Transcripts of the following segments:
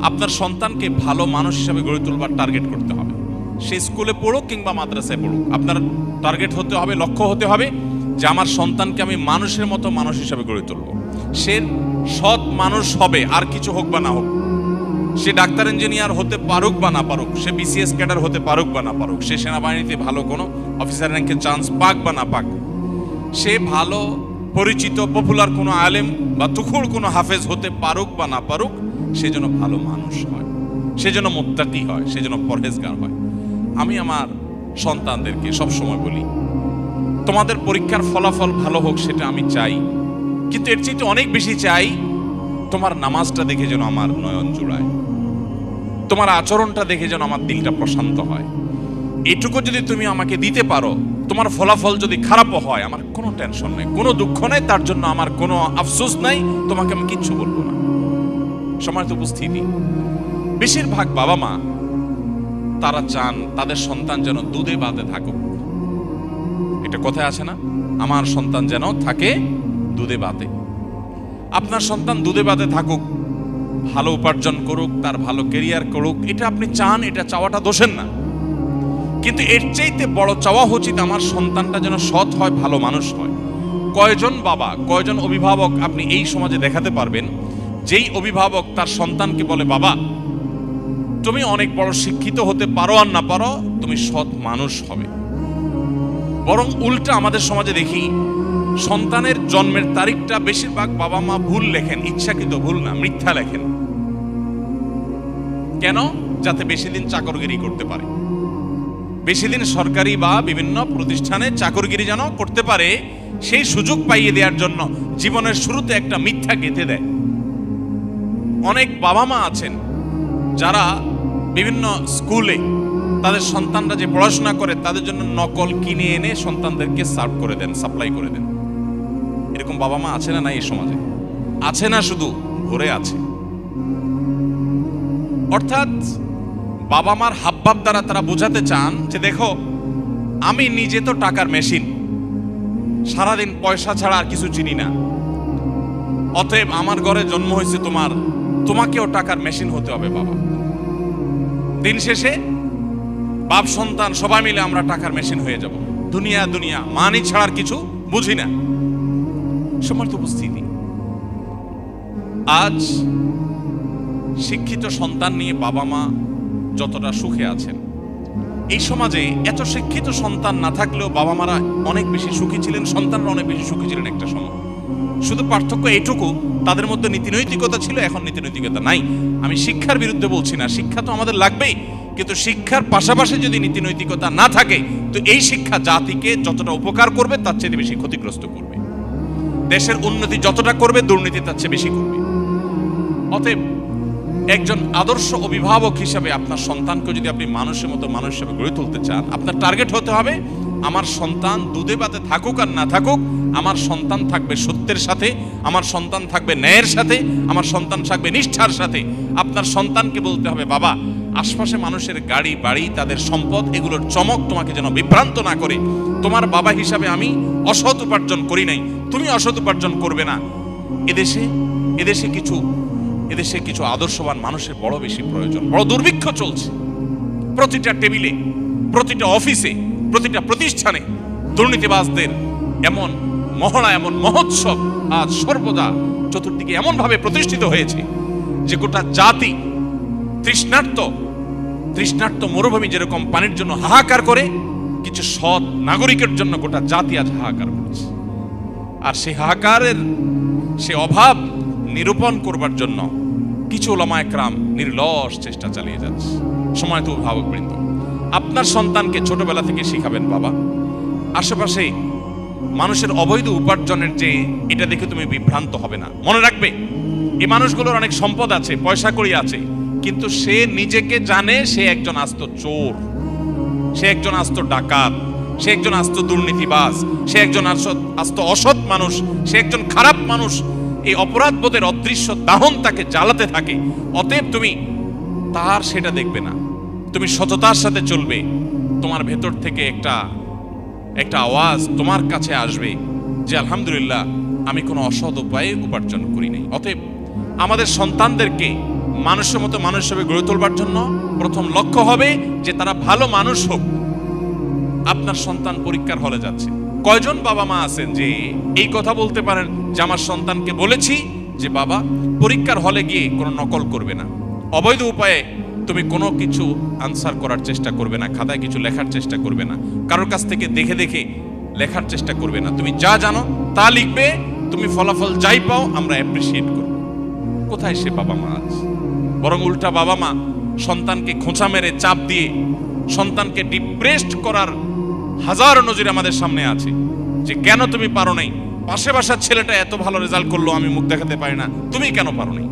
আপনার সন্তানকে ভালো মানুষ হিসাবে গড়ে তোলবার টার্গেট করতে হবে। সে স্কুলে পড়ুক কিংবা মাদ্রাসায় পড়ুক, আপনার টার্গেট হতে হবে, লক্ষ্য হতে হবে যে আমার সন্তানকে আমি মানুষের মতো মানুষ হিসাবে গড়ে তুলব। সে সৎ মানুষ হবে, আর কিছু হোক বা না হোক। সে ডাক্তার ইঞ্জিনিয়ার হতে পারুক বা না পারুক, সে বিসিএস ক্যাডার হতে পারুক বা না পারুক, সে সেনাবাহিনীতে ভালো কোনো অফিসার র্যাঙ্কের চান্স পাক বা না পাক, সে ভালো পরিচিত পপুলার কোনো আলেম বা তুখুড় কোনো হাফেজ হতে পারুক বা না পারুক, সে যেন ভালো মানুষ হয়, সে যেন মুত্তাকি হয়, সে যেন পরহেজগার হয়। আমি আমার সন্তানদেরকে সবসময় বলি, তোমাদের পরীক্ষার ফলাফল ভালো হোক সেটা আমি চাই, কিন্তু এর চাইতে অনেক বেশি চাই তোমার নামাজটা দেখে যেন আমার নয়ন জুড়ায়, তোমার আচরণটা দেখে যেন আমার দিলটা প্রশান্ত হয়। এটুকু যদি তুমি আমাকে দিতে পারো, তোমার ফলাফল যদি খারাপও হয়, আমার কোনো টেনশন নেই, কোনো দুঃখ নেই, তার জন্য আমার কোনো আফসোস নাই, তোমাকে আমি কিচ্ছু বলবো না। সময় তো উপস্থিতি, বেশিরভাগ বাবা মা তারা চান তাদের সন্তান যেন দুধে ভাতে থাকুক। এটা কথায় আছে না, আমার সন্তান যেন থাকে দুধে ভাতে। আপনার সন্তান দুধে ভাতে থাকুক, ভালো উপার্জন করুক, তার ভালো ক্যারিয়ার করুক, এটা আপনি চান, এটা চাওয়াটা দোষের না। কিন্তু এর চাইতে বড় চাওয়া উচিত আমার সন্তানটা যেন সৎ হয়, ভালো মানুষ হয়। কয়জন বাবা, কয়জন অভিভাবক আপনি এই সমাজে দেখাতে পারবেন যেই অভিভাবক তার সন্তানকে বলে, বাবা তুমি অনেক বড় শিক্ষিত হতে পারো আর না পারো, তুমি সৎ মানুষ হবে। বরং উল্টা আমাদের সমাজে দেখি, সন্তানের জন্মের তারিখটা বেশিরভাগ বাবা মা ভুল লেখেন, ইচ্ছাকৃত ভুল না, মিথ্যা লেখেন। কেন? যাতে বেশি দিন চাকরগিরি করতে পারে, বেশি দিন সরকারি বা বিভিন্ন প্রতিষ্ঠানে চাকরগিরি যেন করতে পারে, সেই সুযোগ পাইয়ে দেওয়ার জন্য জীবনের শুরুতে একটা মিথ্যা গেঁথে দেয়। অনেক বাবা মা আছেন যারা বিভিন্ন স্কুলে তাদের সন্তানরা যে পড়াশোনা করে তাদের জন্য নকল কিনে এনে সন্তানদেরকে সার্ভ করে দেন, সাপ্লাই করে দেন। এরকম বাবা মা আছে না? নাই এই সমাজে আছে না, শুধু ভরে আছে। অর্থাৎ বাবা মার হাবভাব দ্বারা তারা বোঝাতে চান যে দেখো, আমি নিজে তো টাকার মেশিন, সারাদিন পয়সা ছাড়া আর কিছু চিনি না, অতএব আমার ঘরে জন্ম হয়েছে তোমাকেও টাকার মেশিন হতে হবে বাবা। দিন শেষে বাপ সন্তান সবাই মিলে আমরা টাকার মেশিন হয়ে যাব, দুনিয়া মানি ছাড়ার কিছু বুঝি না। সম্মানিত উপস্থিতি, আজ শিক্ষিত সন্তান নিয়ে বাবা মা যতটা সুখে আছেন, এই সমাজে এত শিক্ষিত সন্তান না থাকলেও বাবা মারা অনেক বেশি সুখী ছিলেন, সন্তানরা অনেক বেশি সুখী ছিলেন একটা সময়। শুধু পার্থক্য এইটুকু, তাদের মধ্যে নীতিনৈতিকতা ছিল, এখন নীতিনৈতিকতা নাই। আমি শিক্ষার বিরুদ্ধে বলছি না, শিক্ষা তো আমাদের লাগবেই, কিন্তু শিক্ষার পাশাপাশি যদি নীতিনৈতিকতা না থাকে, তো এই শিক্ষা জাতিকে যতটা উপকার করবে তার চেয়ে বেশি ক্ষতিগ্রস্ত করবে। দেশের উন্নতি যতটা করবে, দুর্নীতি তার চেয়ে বেশি করবে। অতএব একজন আদর্শ অভিভাবক হিসাবে আপনার সন্তানকে যদি আপনি মানুষের মতো মানুষ হিসেবে গড়ে তুলতে চান, আপনার টার্গেট হতে হবে আমার সন্তান দুধে ভাতে থাকুক আর না থাকুক, আমার সন্তান থাকবে সত্যের সাথে, আমার সন্তান থাকবে ন্যায়ের সাথে, আমার সন্তান থাকবে নিষ্ঠার সাথে। আপনার সন্তানকে বলতে হবে, বাবা আশপাশে মানুষের গাড়ি বাড়ি, তাদের সম্পদ, এগুলোর চমক তোমাকে যেন বিভ্রান্ত না করে। তোমার বাবা হিসাবে আমি অসৎ উপার্জন করি নাই, তুমি অসৎ উপার্জন করবে না। এদেশে কিছু আদর্শবান মানুষের বড় বেশি প্রয়োজন। বড় দুর্ভিক্ষ চলছে, প্রতিটা টেবিলে, প্রতিটা অফিসে, প্রতিটা প্রতিষ্ঠানে দুর্নীতিবাজদের এমন মহড়া, এমন মহোৎসব আজ সর্বদা চতুর্দিকে এমন ভাবে প্রতিষ্ঠিত হয়েছে যে গোটা জাতি তৃষ্ণার্ত মরুভূমি যেরকম পানির জন্য হাহাকার করে, কিছু সৎ নাগরিকের জন্য গোটা জাতি আজ হাহাকার করছে। আর সেই হাহাকারের সে অভাব নিরূপণ করবার জন্য কিছু উলামায়ে কেরাম নির্লস চেষ্টা চালিয়ে যাচ্ছে। সময়ত অভিভাবকবৃন্দ, আপনার সন্তানকে ছোটবেলা থেকে শিখাবেন, বাবা আশেপাশে মানুষের অবৈধ উপার্জনের যে এটা দেখে তুমি বিভ্রান্ত হবে না। মনে রাখবে, এই মানুষগুলোর অনেক সম্পদ আছে, পয়সা কড়ি আছে, কিন্তু সে নিজেকে জানে সে একজন আস্ত চোর, সে একজন আস্ত ডাকাত, সে একজন আস্ত দুর্নীতিবাজ, সে একজন আস্ত অসৎ মানুষ, সে একজন খারাপ মানুষ। এই অপরাধ বোধের অদৃশ্য দাহন তাকে জ্বালাতে থাকে। অতএব তুমি তার সেটা দেখবে না, তুমি সততার সাথে চলবে। তোমার ভেতর থেকে একটা আওয়াজ তোমার কাছে আসবে যে আলহামদুলিল্লাহ, আমি কোনো অসৎ উপায়ে উপার্জন করি নাই। অতএব আমাদের সন্তানদেরকে মানুষের মতো মানুষ হিসেবে গড়ে তোলবার জন্য প্রথম লক্ষ্য হবে যে তারা ভালো মানুষ হোক। আপনার সন্তান পরীক্ষার হলে যাচ্ছে, কয়জন বাবা মা আছেন যে এই কথা বলতে পারেন যে আমার সন্তানকে বলেছি যে বাবা পরীক্ষার হলে গিয়ে কোনো নকল করবে না, অবৈধ উপায়ে তুমি কোনো কিছু আনসার করার চেষ্টা করবে না, খাতায় কিছু লেখার চেষ্টা করবে না, কারোর কাছ থেকে দেখে দেখে লেখার চেষ্টা করবে না, তুমি যা জানো তা লিখবে, তুমি ফলাফল যাই পাও আমরা অ্যাপ্রিসিয়েট করব। কোথায় সে বাবা মা আজ? বরং উল্টা বাবা মা সন্তানকে খোঁচা মেরে চাপ দিয়ে সন্তানকে ডিপ্রেসড করার হাজার নজির আমাদের সামনে আছে যে কেন তুমি পারো নাই, পাশে বাসার ছেলেটা এত ভালো রেজাল্ট করলো আমি মুখ দেখাতে পারি না, তুমি কেন পারো নাই।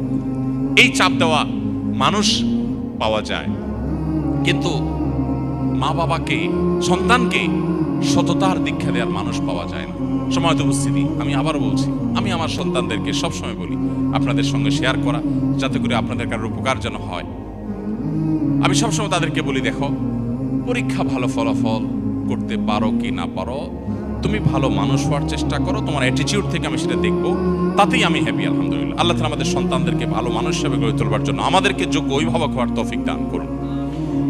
এই চাপ দেওয়া মানুষ পাওয়া যায়, কিন্তু মা বাবাকে সন্তানকে সততার দীক্ষা দেওয়ার মানুষ পাওয়া যায় না। সময় উপস্থিতি আমি আবারও বলছি, আমি আমার সন্তানদেরকে সবসময় বলি আপনাদের সঙ্গে শেয়ার করা যাতে করে আপনাদের কারোর উপকার যেন হয়। আমি সবসময় তাদেরকে বলি দেখো পরীক্ষা ভালো ফলাফল করতে পারো কি না পারো, তুমি ভালো মানুষ হওয়ার চেষ্টা করো, তোমার অ্যাটিটিউড থেকে আমি সেটা দেখবো, তাতেই আমি হ্যাপি। আলহামদুলিল্লাহ আল্লাহ তাআলা আমাদের সন্তানদেরকে ভালো মানুষ হিসেবে গড়ে তোলবার জন্য আমাদেরকে যোগ্য অভিভাবক হওয়ার তৌফিক দান করুন।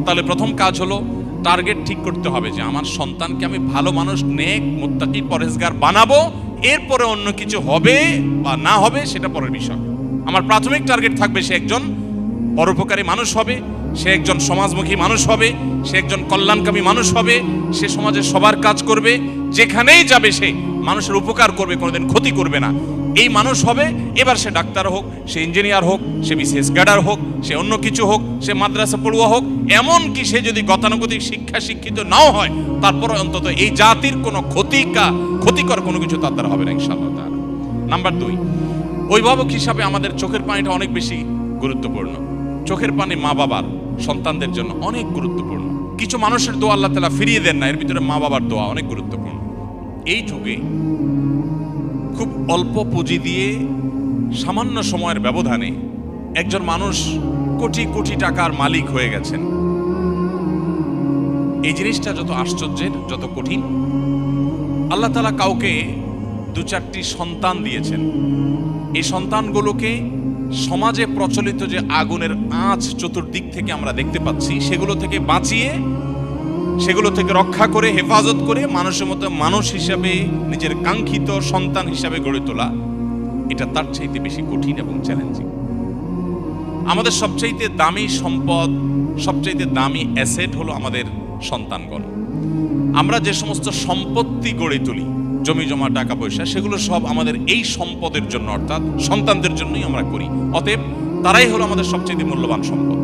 তাহলে প্রথম কাজ হলো টার্গেট ঠিক করতে হবে যে আমার সন্তানকে আমি ভালো মানুষ, নেক, মুত্তাকি, পরহেজগার বানাবো, এরপরে অন্য কিছু হবে বা না হবে সেটা পরের বিষয়। আমার প্রাথমিক টার্গেট থাকবে সে একজন পরোপকারী মানুষ হবে, সে একজন সমাজমুখী মানুষ হবে, সে একজন কল্যাণকামী মানুষ হবে, সে সমাজের সবার কাজ করবে, যেখানেই যাবে সে মানুষের উপকার করবে, কোনোদিন ক্ষতি করবে না, এই মানুষ হবে। এবার সে ডাক্তার হোক, সে ইঞ্জিনিয়ার হোক, সে বিসিএস ক্যাডার হোক, সে অন্য কিছু হোক, সে মাদ্রাসা পড়ুয়া হোক, এমন কি সে যদি গতানুগতিক শিক্ষা শিক্ষিত নাও হয় তারপর অন্তত এই জাতির কোনো ক্ষতিকর কোনো কিছু তার দ্বারা হবে না ইনশাআল্লাহ তাআলা। নাম্বার 2, অভিভাবক হিসাবে আমাদের চোখের পানিটা অনেক বেশি গুরুত্বপূর্ণ। চোখের পানি মা বাবার সন্তানদের জন্য অনেক গুরুত্বপূর্ণ। কিছু মানুষের দোয়া আল্লাহ তাআলা ফিরিয়ে দেন না, এর ভিতরে মা বাবার দোয়া অনেক গুরুত্বপূর্ণ। এই যুগে খুব অল্প পুঁজি দিয়ে সামান্য সময়ের ব্যবধানে একজন মানুষ কোটি কোটি টাকার মালিক হয়ে গেছেন। এই জিনিসটা যত আশ্চর্যের, যত কঠিন। আল্লাহ তাআলা কাউকে 2-4টি সন্তান দিয়েছেন, এই সন্তানগুলোকে সমাজে প্রচলিত যে আগুনের আঁচ চতুর্দিক থেকে আমরা দেখতে পাচ্ছি সেগুলো থেকে বাঁচিয়ে, সেগুলো থেকে রক্ষা করে, হেফাজত করে মানুষের মতো মানুষ হিসাবে, নিজের কাঙ্ক্ষিত সন্তান হিসাবে গড়ে তোলা, এটা তার চাইতে বেশি কঠিন এবং চ্যালেঞ্জিং। আমাদের সবচাইতে দামি সম্পদ, সবচাইতে দামি অ্যাসেট হলো আমাদের সন্তানগণ। আমরা যে সমস্ত সম্পত্তি গড়ে তুলি, জমি জমা, টাকা পয়সা, সেগুলো সব আমাদের এই সম্পদের জন্য, অর্থাৎ সন্তানদের জন্যই আমরা করি। অতএব তারাই হলো আমাদের সবচেয়ে মূল্যবান সম্পদ।